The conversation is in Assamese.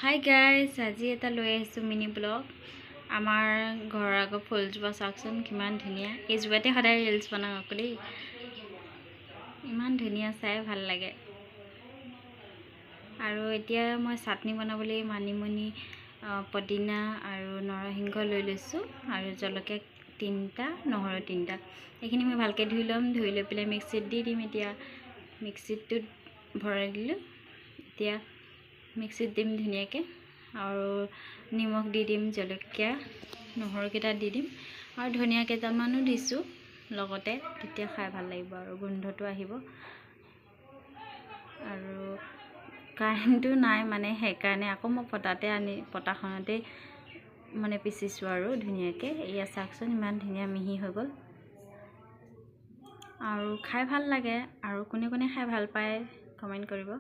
হাই গাইজ, আজি এটা লৈ আহিছোঁ মিনি ব্লগ। আমাৰ ঘৰৰ আগৰ ফুলজোপা চাওকচোন কিমান ধুনীয়া। এইজোপাতে সদায় ৰিলছ বনাওঁ আকৌ দেই। ইমান ধুনীয়া, চাই ভাল লাগে। আৰু এতিয়া মই চাটনি বনাবলৈ মানিমুনি, পদিনা আৰু নৰসিংহ লৈ লৈছোঁ আৰু জলকীয়া 3টা, নহৰু 3টা। এইখিনি মই ভালকৈ ধুই ল'ম। ধুই লৈ পেলাই মিক্সিত দি দিম। এতিয়া মিক্সিটোত ভৰাই দিলোঁ। এতিয়া মিক্সিত দিম ধুনীয়াকৈ আৰু নিমখ দি দিম, জলকীয়া নহৰুকেইটা দি দিম আৰু ধনিয়া কেইটামানো দিছোঁ লগতে। তেতিয়া খাই ভাল লাগিব আৰু গোন্ধটো আহিব। আৰু কাৰেণ্টটো নাই মানে, সেইকাৰণে আকৌ মই পটাখনতে মানে পিচিছোঁ আৰু ধুনীয়াকৈ। এয়া চাওকচোন ইমান ধুনীয়া মিহি হৈ গ'ল আৰু খাই ভাল লাগে। আৰু কোনে কোনে খাই ভাল পায় কমেণ্ট কৰিব।